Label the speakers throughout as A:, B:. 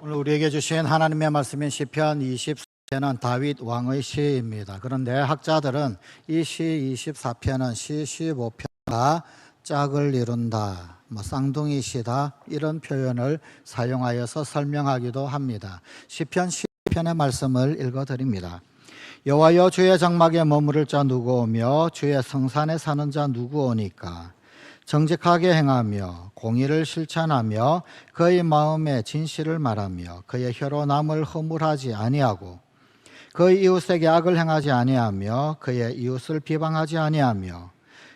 A: 오늘 우리에게 주신 하나님의 말씀인 시편 24편은 다윗 왕의 시입니다. 그런데 학자들은 이 시 24편은 시 15편과 짝을 이룬다, 쌍둥이 시다 이런 표현을 사용하여서 설명하기도 합니다. 시편 10편의 말씀을 읽어드립니다. 여호와여, 주의 장막에 머무를 자 누구 오며 주의 성산에 사는 자 누구 오니까. 정직하게 행하며 공의를 실천하며 그의 마음에 진실을 말하며 그의 혀로 남을 허물하지 아니하고 그의 이웃에게 악을 행하지 아니하며 그의 이웃을 비방하지 아니하며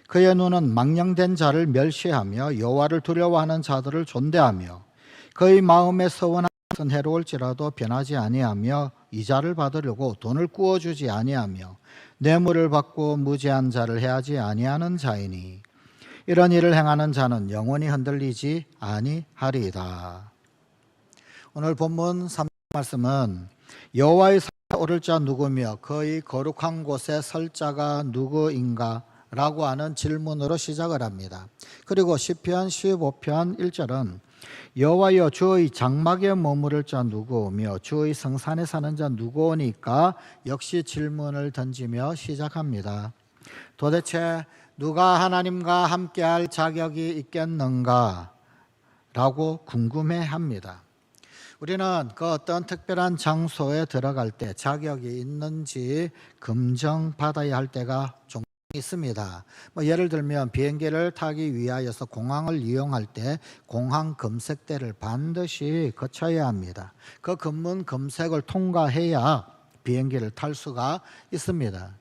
A: 그의 눈은 망령된 자를 멸시하며 여호와를 두려워하는 자들을 존대하며 그의 마음에 서원한 것은 해로울지라도 변하지 아니하며 이자를 받으려고 돈을 꾸어주지 아니하며 뇌물을 받고 무죄한 자를 해하지 아니하는 자이니 이런 일을 행하는 자는 영원히 흔들리지 아니하리이다. 오늘 본문 3 말씀은 여호와의 산에 오를 자 누구며 그의 거룩한 곳에 설 자가 누구인가? 라고 하는 질문으로 시작을 합니다. 그리고 시편 15편 1절은 여호와여, 주의 장막에 머무를 자 누구오며 주의 성산에 사는 자 누구오니까 역시 질문을 던지며 시작합니다. 도대체 누가 하나님과 함께할 자격이 있겠는가? 라고 궁금해합니다. 우리는 그 어떤 특별한 장소에 들어갈 때 자격이 있는지 검증받아야 할 때가 종종 있습니다. 예를 들면 비행기를 타기 위하여서 공항을 이용할 때 공항 검색대를 반드시 거쳐야 합니다. 그 검문 검색을 통과해야 비행기를 탈 수가 있습니다.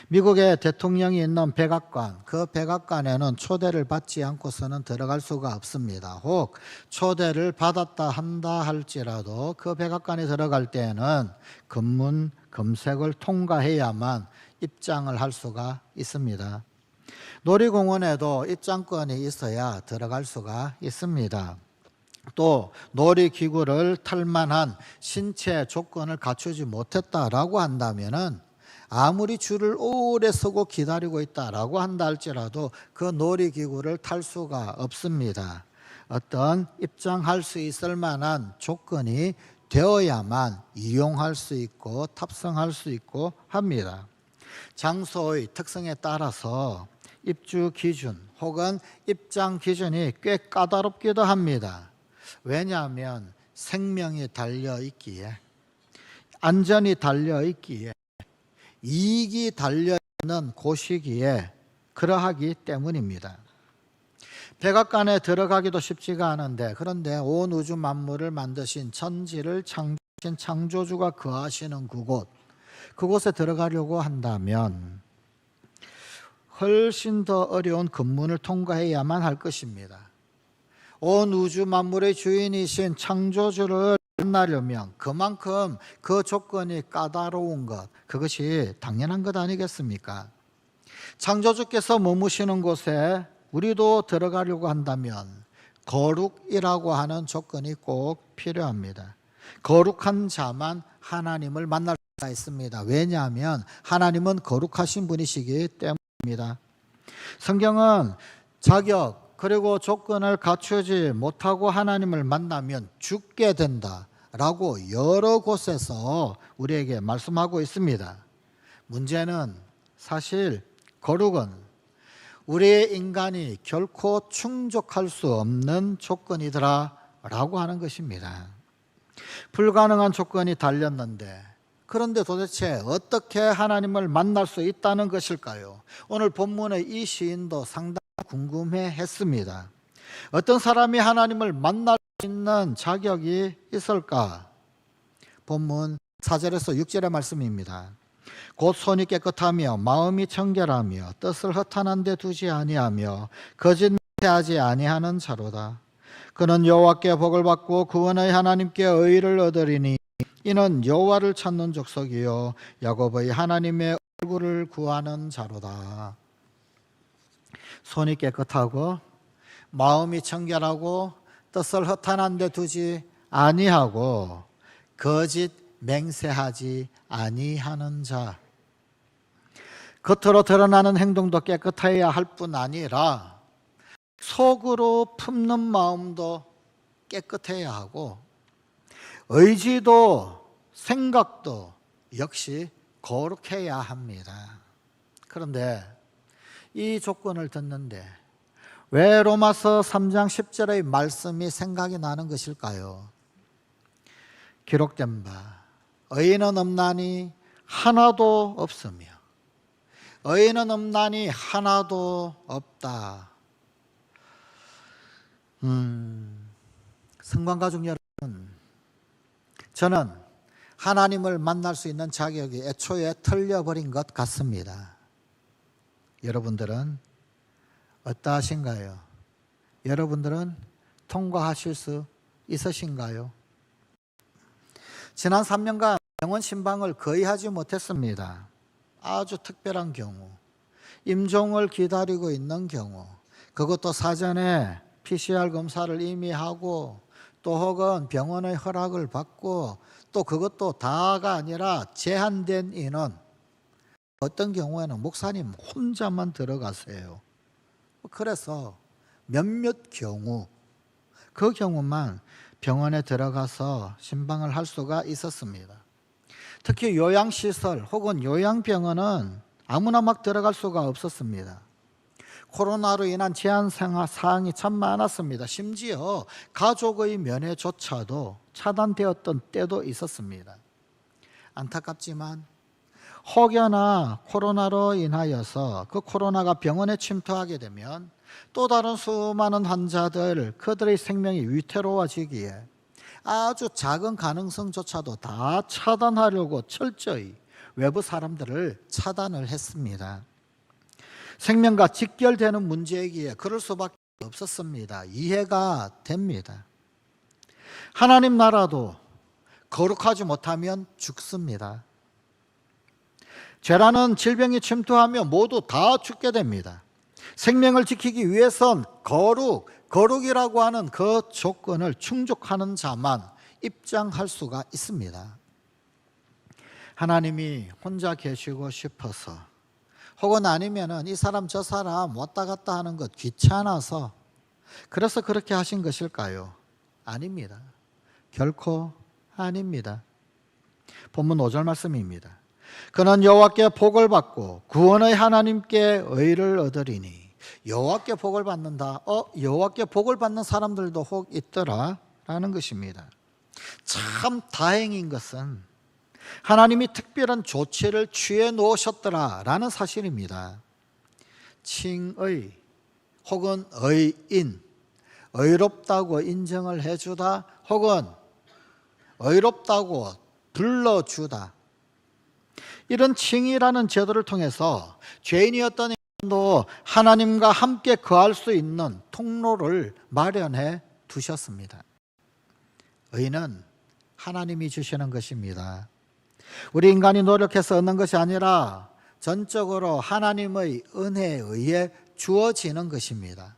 A: 미국의 대통령이 있는 백악관, 그 백악관에는 초대를 받지 않고서는 들어갈 수가 없습니다. 혹 초대를 받았다 한다 할지라도 그 백악관에 들어갈 때에는 검문 검색을 통과해야만 입장을 할 수가 있습니다. 놀이공원에도 입장권이 있어야 들어갈 수가 있습니다. 또 놀이기구를 탈 만한 신체 조건을 갖추지 못했다라고 한다면은 아무리 줄을 오래 서고 기다리고 있다라고 한다 할지라도 그 놀이기구를 탈 수가 없습니다. 어떤 입장할 수 있을 만한 조건이 되어야만 이용할 수 있고 탑승할 수 있고 합니다. 장소의 특성에 따라서 입주 기준 혹은 입장 기준이 꽤 까다롭기도 합니다. 왜냐하면 생명이 달려있기에, 안전이 달려있기에, 이익이 달려있는 곳이기에 그러하기 때문입니다. 백악관에 들어가기도 쉽지가 않은데, 그런데 온 우주 만물을 만드신 천지를 창조하신 창조주가 거하시는 그곳에 들어가려고 한다면 훨씬 더 어려운 검문을 통과해야만 할 것입니다. 온 우주 만물의 주인이신 창조주를 만나려면 그만큼 그 조건이 까다로운 것, 그것이 당연한 것 아니겠습니까? 창조주께서 머무시는 곳에 우리도 들어가려고 한다면 거룩이라고 하는 조건이 꼭 필요합니다. 거룩한 자만 하나님을 만날 수가 있습니다. 왜냐하면 하나님은 거룩하신 분이시기 때문입니다. 성경은 자격 그리고 조건을 갖추지 못하고 하나님을 만나면 죽게 된다라고 여러 곳에서 우리에게 말씀하고 있습니다. 문제는 사실 거룩은 우리의 인간이 결코 충족할 수 없는 조건이더라라고 하는 것입니다. 불가능한 조건이 달렸는데, 그런데 도대체 어떻게 하나님을 만날 수 있다는 것일까요? 오늘 본문의 이 시인도 상당히 궁금해했습니다. 어떤 사람이 하나님을 만날 수 있는 자격이 있을까? 본문 4절에서 6절의 말씀입니다. 곧 손이 깨끗하며 마음이 청결하며 뜻을 허탄한 데 두지 아니하며 거짓말하지 아니하는 자로다. 그는 여호와께 복을 받고 구원의 하나님께 의를 얻으리니 이는 여호와를 찾는 족속이요 야곱의 하나님의 얼굴을 구하는 자로다. 손이 깨끗하고 마음이 청결하고 뜻을 허탄한 데 두지 아니하고 거짓 맹세하지 아니하는 자. 겉으로 드러나는 행동도 깨끗해야 할 뿐 아니라 속으로 품는 마음도 깨끗해야 하고 의지도 생각도 역시 거룩해야 합니다. 그런데 이 조건을 듣는데 왜 로마서 3장 10절의 말씀이 생각이 나는 것일까요? 기록된 바 의인은 없나니 하나도 없으며 의인은 없나니 하나도 없다. 성관가족 여러분, 저는 하나님을 만날 수 있는 자격이 애초에 틀려버린 것 같습니다. 여러분들은 어떠하신가요? 여러분들은 통과하실 수 있으신가요? 지난 3년간 병원 신방을 거의 하지 못했습니다. 아주 특별한 경우, 임종을 기다리고 있는 경우, 그것도 사전에 PCR 검사를 이미 하고 또 혹은 병원의 허락을 받고 또 그것도 다가 아니라 제한된 인원, 어떤 경우에는 목사님 혼자만 들어가세요. 그래서 몇몇 경우, 그 경우만 병원에 들어가서 신방을 할 수가 있었습니다. 특히 요양시설 혹은 요양병원은 아무나 막 들어갈 수가 없었습니다. 코로나로 인한 제한 사항이 참 많았습니다. 심지어 가족의 면회조차도 차단되었던 때도 있었습니다. 안타깝지만 혹여나 코로나로 인하여서 그 코로나가 병원에 침투하게 되면 또 다른 수많은 환자들, 그들의 생명이 위태로워지기에 아주 작은 가능성조차도 다 차단하려고 철저히 외부 사람들을 차단을 했습니다. 생명과 직결되는 문제이기에 그럴 수밖에 없었습니다. 이해가 됩니다. 하나님 나라도 거룩하지 못하면 죽습니다. 죄라는 질병이 침투하며 모두 다 죽게 됩니다. 생명을 지키기 위해선 거룩이라고 하는 그 조건을 충족하는 자만 입장할 수가 있습니다. 하나님이 혼자 계시고 싶어서 혹은 아니면은 이 사람 저 사람 왔다 갔다 하는 것 귀찮아서 그래서 그렇게 하신 것일까요? 아닙니다. 결코 아닙니다. 본문 5절 말씀입니다. 그는 여호와께 복을 받고 구원의 하나님께 의를 얻으리니. 여호와께 복을 받는다. 여호와께 복을 받는 사람들도 혹 있더라 라는 것입니다. 참 다행인 것은 하나님이 특별한 조치를 취해 놓으셨더라 라는 사실입니다. 칭의 혹은 의인, 의롭다고 인정을 해주다 혹은 의롭다고 불러주다, 이런 칭의라는 제도를 통해서 죄인이었던 인간도 하나님과 함께 거할 수 있는 통로를 마련해 두셨습니다. 의는 하나님이 주시는 것입니다. 우리 인간이 노력해서 얻는 것이 아니라 전적으로 하나님의 은혜에 의해 주어지는 것입니다.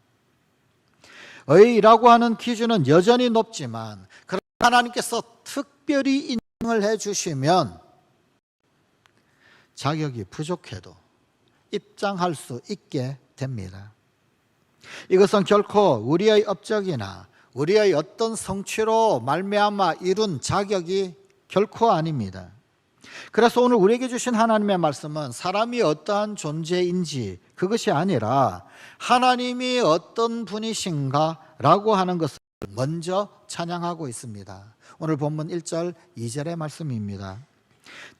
A: 의라고 하는 기준은 여전히 높지만 그러나 하나님께서 특별히 인정을 해주시면 자격이 부족해도 입장할 수 있게 됩니다. 이것은 결코 우리의 업적이나 우리의 어떤 성취로 말미암아 이룬 자격이 결코 아닙니다. 그래서 오늘 우리에게 주신 하나님의 말씀은 사람이 어떠한 존재인지 그것이 아니라 하나님이 어떤 분이신가 라고 하는 것을 먼저 찬양하고 있습니다. 오늘 본문 1절 2절의 말씀입니다.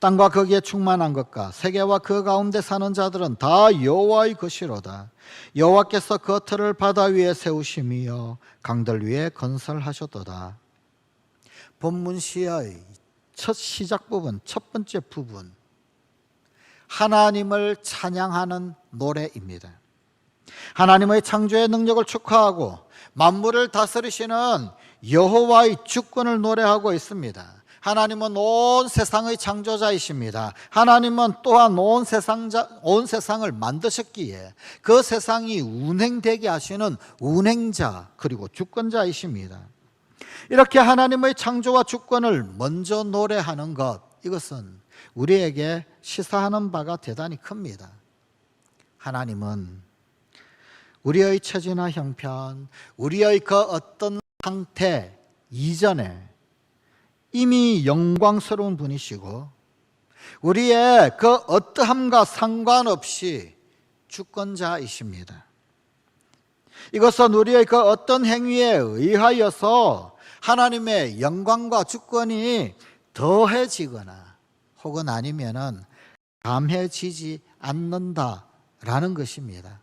A: 땅과 거기에 충만한 것과 세계와 그 가운데 사는 자들은 다 여호와의 것이로다. 여호와께서 그 틀을 바다 위에 세우심이요 강들 위에 건설하셨도다. 본문 시의 첫 시작 부분, 첫 번째 부분, 하나님을 찬양하는 노래입니다. 하나님의 창조의 능력을 축하하고 만물을 다스리시는 여호와의 주권을 노래하고 있습니다. 하나님은 온 세상의 창조자이십니다. 하나님은 또한 온 세상을 만드셨기에 그 세상이 운행되게 하시는 운행자 그리고 주권자이십니다. 이렇게 하나님의 창조와 주권을 먼저 노래하는 것, 이것은 우리에게 시사하는 바가 대단히 큽니다. 하나님은 우리의 처지나 형편, 우리의 그 어떤 상태 이전에 이미 영광스러운 분이시고 우리의 그 어떠함과 상관없이 주권자이십니다. 이것은 우리의 그 어떤 행위에 의하여서 하나님의 영광과 주권이 더해지거나 혹은 아니면은 감해지지 않는다라는 것입니다.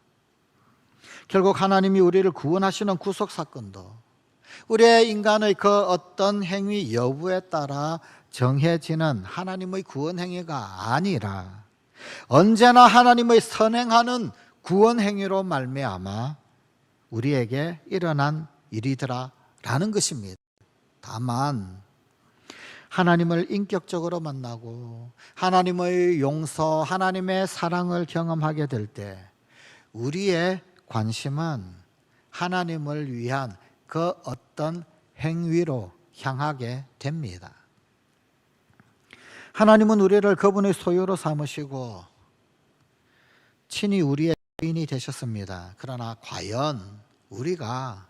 A: 결국 하나님이 우리를 구원하시는 구속 사건도 우리의 인간의 그 어떤 행위 여부에 따라 정해지는 하나님의 구원 행위가 아니라 언제나 하나님의 선행하는 구원 행위로 말미암아 우리에게 일어난 일이더라라는 것입니다. 다만 하나님을 인격적으로 만나고 하나님의 용서, 하나님의 사랑을 경험하게 될 때 우리의 관심은 하나님을 위한 그 어떤 행위로 향하게 됩니다. 하나님은 우리를 그분의 소유로 삼으시고 친히 우리의 주인이 되셨습니다. 그러나 과연 우리가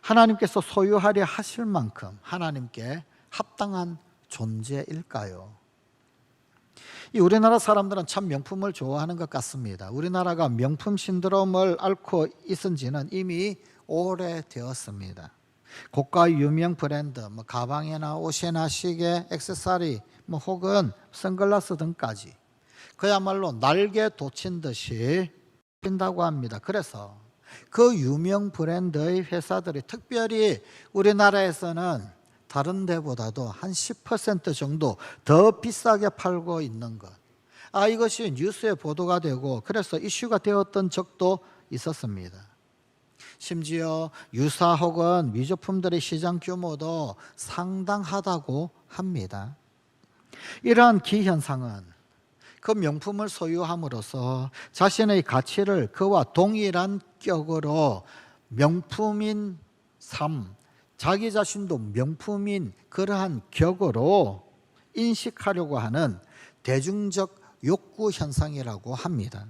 A: 하나님께서 소유하려 하실 만큼 하나님께 합당한 존재일까요? 이 우리나라 사람들은 참 명품을 좋아하는 것 같습니다. 우리나라가 명품 신드롬을 앓고 있은 지는 이미 오래되었습니다. 고가 유명 브랜드, 가방이나 옷이나 시계, 액세서리, 혹은 선글라스 등까지 그야말로 날개 돋친 듯이 핀다고 합니다. 그래서 그 유명 브랜드의 회사들이 특별히 우리나라에서는 다른 데보다도 한 10% 정도 더 비싸게 팔고 있는 것. 이것이 뉴스에 보도가 되고 그래서 이슈가 되었던 적도 있었습니다. 심지어 유사 혹은 미조품들의 시장 규모도 상당하다고 합니다. 이러한 기현상은 그 명품을 소유함으로써 자신의 가치를 그와 동일한 격으로 명품인 삶, 자기 자신도 명품인 그러한 격으로 인식하려고 하는 대중적 욕구 현상이라고 합니다.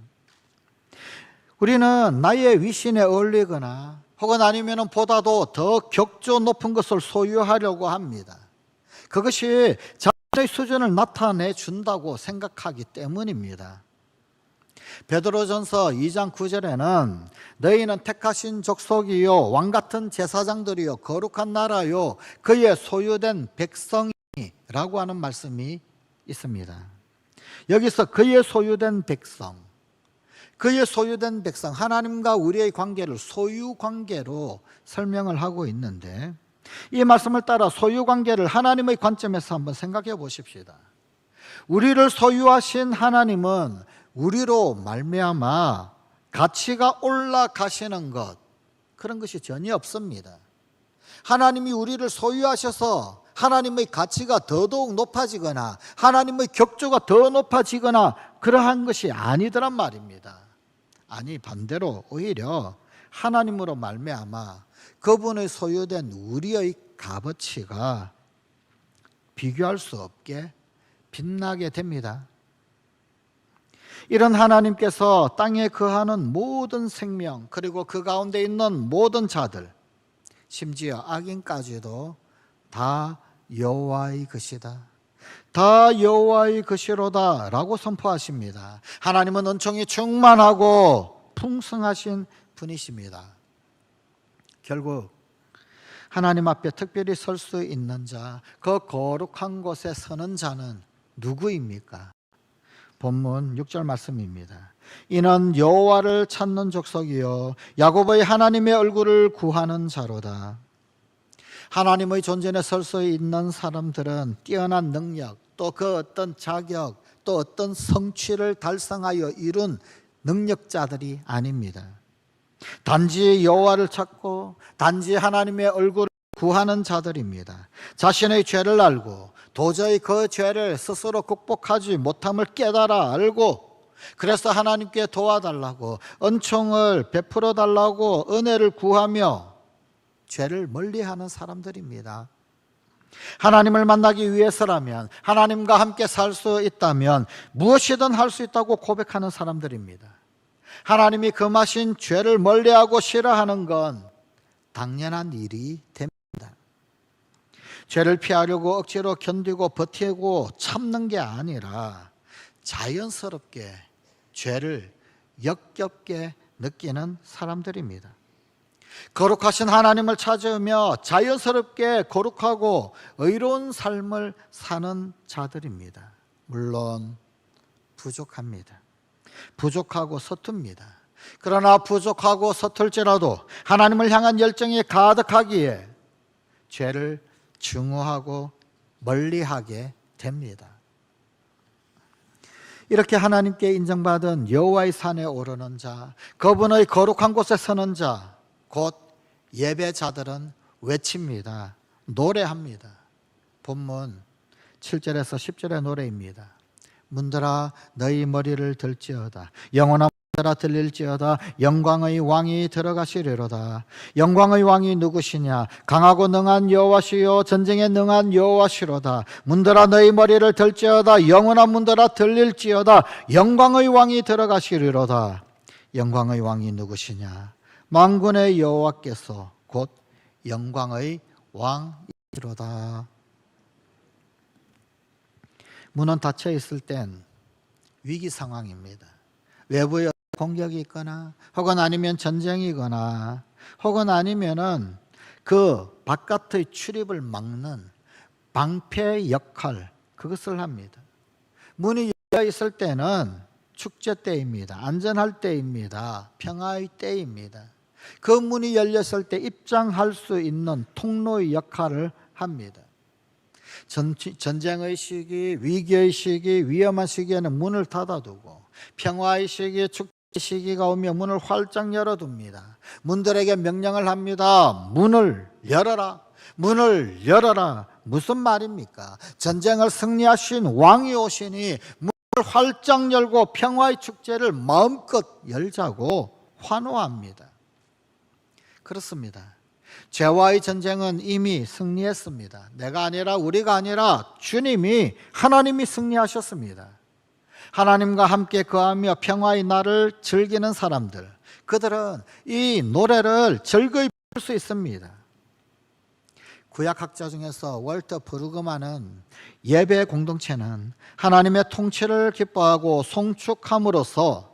A: 우리는 나의 위신에 어울리거나 혹은 아니면 보다도 더 격조 높은 것을 소유하려고 합니다. 그것이 자신의 수준을 나타내 준다고 생각하기 때문입니다. 베드로전서 2장 9절에는 너희는 택하신 족속이요 왕같은 제사장들이요 거룩한 나라요 그의 소유된 백성이라고 하는 말씀이 있습니다. 여기서 그의 소유된 백성, 그의 소유된 백성, 하나님과 우리의 관계를 소유 관계로 설명을 하고 있는데 이 말씀을 따라 소유 관계를 하나님의 관점에서 한번 생각해 보십시다. 우리를 소유하신 하나님은 우리로 말미암아 가치가 올라가시는 것, 그런 것이 전혀 없습니다. 하나님이 우리를 소유하셔서 하나님의 가치가 더더욱 높아지거나 하나님의 격조가 더 높아지거나 그러한 것이 아니더란 말입니다. 아니 반대로 오히려 하나님으로 말미암아 그분의 소유된 우리의 값어치가 비교할 수 없게 빛나게 됩니다. 이런 하나님께서 땅에 거하는 모든 생명 그리고 그 가운데 있는 모든 자들 심지어 악인까지도 다 여호와의 것이다. 다 여호와의 것이로다 라고 선포하십니다. 하나님은 은총이 충만하고 풍성하신 분이십니다. 결국 하나님 앞에 특별히 설 수 있는 자, 그 거룩한 곳에 서는 자는 누구입니까? 본문 6절 말씀입니다. 이는 여호와를 찾는 족속이요 야곱의 하나님의 얼굴을 구하는 자로다. 하나님의 존전에 설 수 있는 사람들은 뛰어난 능력, 또 그 어떤 자격, 또 어떤 성취를 달성하여 이룬 능력자들이 아닙니다. 단지 여호와를 찾고 단지 하나님의 얼굴을 구하는 자들입니다. 자신의 죄를 알고 도저히 그 죄를 스스로 극복하지 못함을 깨달아 알고 그래서 하나님께 도와달라고 은총을 베풀어 달라고 은혜를 구하며 죄를 멀리하는 사람들입니다. 하나님을 만나기 위해서라면 하나님과 함께 살 수 있다면 무엇이든 할 수 있다고 고백하는 사람들입니다. 하나님이 금하신 죄를 멀리하고 싫어하는 건 당연한 일이 됩니다. 죄를 피하려고 억지로 견디고 버티고 참는 게 아니라 자연스럽게 죄를 역겹게 느끼는 사람들입니다. 거룩하신 하나님을 찾으며 자연스럽게 거룩하고 의로운 삶을 사는 자들입니다. 물론 부족합니다. 부족하고 서툽니다. 그러나 부족하고 서툴지라도 하나님을 향한 열정이 가득하기에 죄를 증오하고 멀리하게 됩니다. 이렇게 하나님께 인정받은 여호와의 산에 오르는 자, 그분의 거룩한 곳에 서는 자, 곧 예배자들은 외칩니다. 노래합니다. 본문 7절에서 10절의 노래입니다. 문들아 너희 머리를 들지어다. 영원한 문들아 들릴지어다. 영광의 왕이 들어가시리로다. 영광의 왕이 누구시냐? 강하고 능한 여호와시요 전쟁에 능한 여호와시로다. 문들아 너희 머리를 들지어다. 영원한 문들아 들릴지어다. 영광의 왕이 들어가시리로다. 영광의 왕이 누구시냐? 만군의 여호와께서 곧 영광의 왕이시로다. 문은 닫혀 있을 땐 위기 상황입니다. 외부의 공격이 있거나 혹은 아니면 전쟁이거나 혹은 아니면은 그 바깥의 출입을 막는 방패 역할, 그것을 합니다. 문이 열려 있을 때는 축제 때입니다. 안전할 때입니다. 평화의 때입니다. 그 문이 열렸을 때 입장할 수 있는 통로의 역할을 합니다. 전쟁의 시기, 위기의 시기, 위험한 시기에는 문을 닫아두고 평화의 시기, 축제 시기가 오면 문을 활짝 열어둡니다. 문들에게 명령을 합니다. 문을 열어라. 문을 열어라. 무슨 말입니까? 전쟁을 승리하신 왕이 오시니 문을 활짝 열고 평화의 축제를 마음껏 열자고 환호합니다. 그렇습니다. 죄와의 전쟁은 이미 승리했습니다. 내가 아니라 우리가 아니라 주님이, 하나님이 승리하셨습니다. 하나님과 함께 거하며 평화의 날을 즐기는 사람들, 그들은 이 노래를 즐거이 부를 수 있습니다. 구약학자 중에서 월터 브루그만은 예배 공동체는 하나님의 통치를 기뻐하고 송축함으로써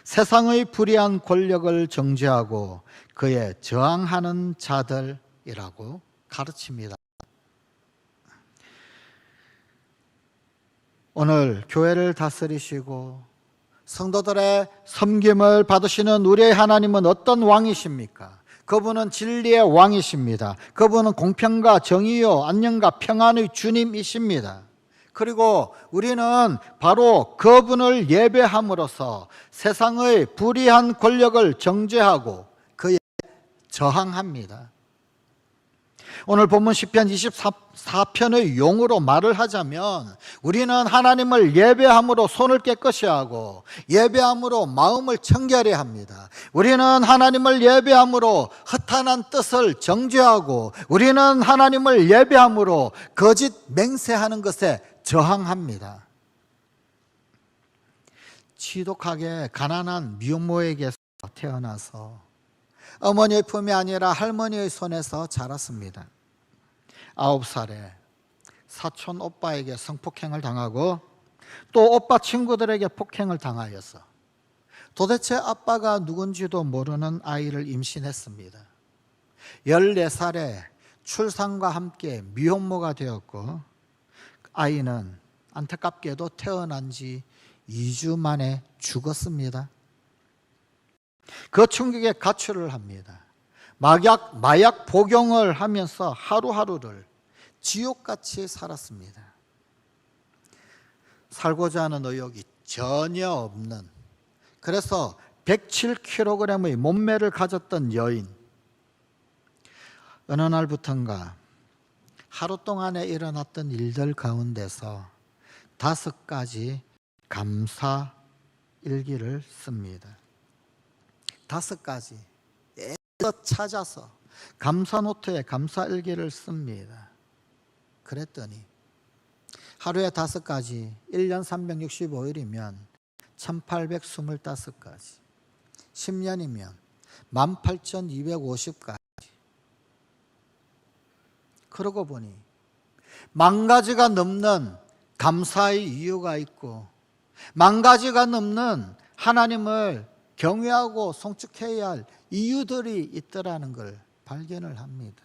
A: 세상의 불의한 권력을 정죄하고 그에 저항하는 자들이라고 가르칩니다. 오늘 교회를 다스리시고 성도들의 섬김을 받으시는 우리의 하나님은 어떤 왕이십니까? 그분은 진리의 왕이십니다. 그분은 공평과 정의요 안녕과 평안의 주님이십니다. 그리고 우리는 바로 그분을 예배함으로써 세상의 불의한 권력을 정죄하고 그에 저항합니다. 오늘 본문 시편 24편의 용어로 말을 하자면 우리는 하나님을 예배함으로 손을 깨끗이 하고 예배함으로 마음을 청결히 합니다. 우리는 하나님을 예배함으로 허탄한 뜻을 정죄하고 우리는 하나님을 예배함으로 거짓 맹세하는 것에 저항합니다. 지독하게 가난한 미혼모에게서 태어나서 어머니의 품이 아니라 할머니의 손에서 자랐습니다. 9살에 사촌 오빠에게 성폭행을 당하고 또 오빠 친구들에게 폭행을 당하여서 도대체 아빠가 누군지도 모르는 아이를 임신했습니다. 14살에 출산과 함께 미혼모가 되었고 아이는 안타깝게도 태어난 지 2주 만에 죽었습니다. 그 충격에 가출을 합니다. 마약 복용을 하면서 하루하루를 지옥같이 살았습니다. 살고자 하는 의욕이 전혀 없는, 그래서 107kg의 몸매를 가졌던 여인, 어느 날부턴가 하루 동안에 일어났던 일들 가운데서 5가지 감사 일기를 씁니다. 5가지 애써 찾아서 감사 노트에 감사 일기를 씁니다. 그랬더니 하루에 5가지, 1년 365일이면 1825가지, 10년이면 18,250가지. 그러고 보니 만 가지가 넘는 감사의 이유가 있고, 만 가지가 넘는 하나님을 경외하고 송축해야 할 이유들이 있더라는 걸 발견을 합니다.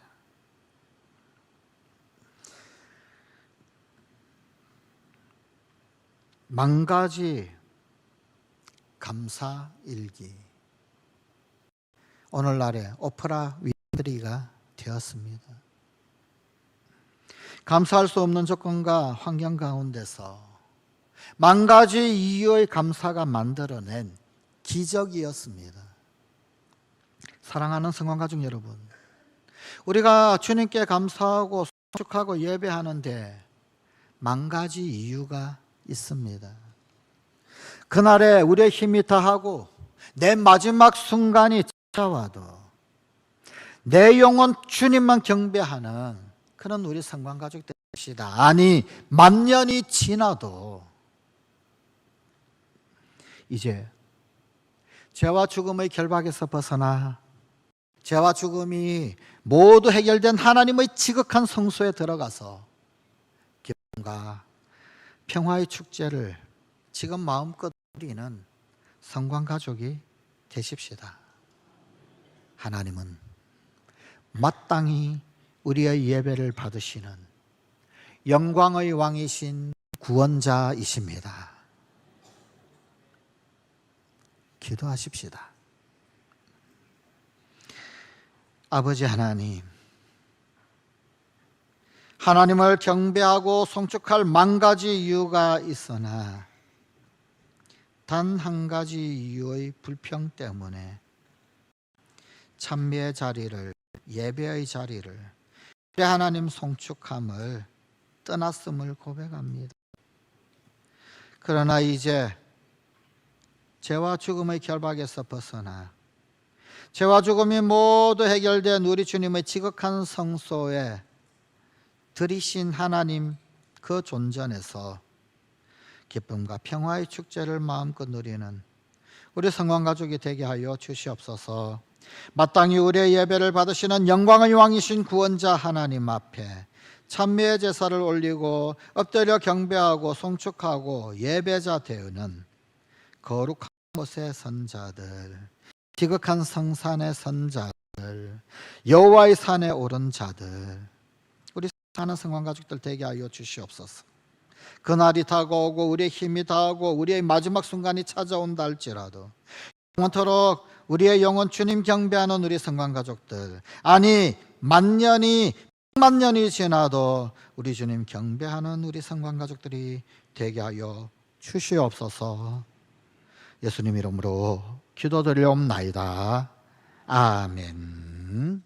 A: 만 가지 감사일기, 오늘날의 오프라 윈프리가 되었습니다. 감사할 수 없는 조건과 환경 가운데서 만 가지 이유의 감사가 만들어낸 기적이었습니다. 사랑하는 성관가족 여러분, 우리가 주님께 감사하고 송축하고 예배하는데 만 가지 이유가 있습니다. 그날에 우리의 힘이 다하고 내 마지막 순간이 찾아와도 내 영혼 주님만 경배하는 그런 우리 성관가족 됩시다. 아니, 만 년이 지나도 이제 죄와 죽음의 결박에서 벗어나 죄와 죽음이 모두 해결된 하나님의 지극한 성소에 들어가서 기쁨과 평화의 축제를 지금 마음껏 누리는 성관가족이 되십시다. 하나님은 마땅히 우리의 예배를 받으시는 영광의 왕이신 구원자이십니다. 기도하십시다. 아버지 하나님, 하나님을 경배하고 송축할 만 가지 이유가 있으나 단 한 가지 이유의 불평 때문에 찬미의 자리를, 예배의 자리를, 하나님 송축함을 떠났음을 고백합니다. 그러나 이제 죄와 죽음의 결박에서 벗어나 죄와 죽음이 모두 해결된 우리 주님의 지극한 성소에 들이신 하나님 그 존전에서 기쁨과 평화의 축제를 마음껏 누리는 우리 성관가족이 되게 하여 주시옵소서. 마땅히 우리의 예배를 받으시는 영광의 왕이신 구원자 하나님 앞에 찬미의 제사를 올리고 엎드려 경배하고 송축하고 예배자 되는 거룩한 곳의 선자들, 지극한 성산의 선자들, 여호와의 산에 오른 자들, 우리 사는 성관가족들 되게 하여 주시옵소서. 그날이 다가오고 우리의 힘이 다하고 우리의 마지막 순간이 찾아온다 할지라도 영원토록 우리의 영혼 주님 경배하는 우리 성관가족들, 아니 만년이 백만년이 지나도 우리 주님 경배하는 우리 성관가족들이 되게 하여 주시옵소서. 예수님 이름으로 기도드리옵나이다. 아멘.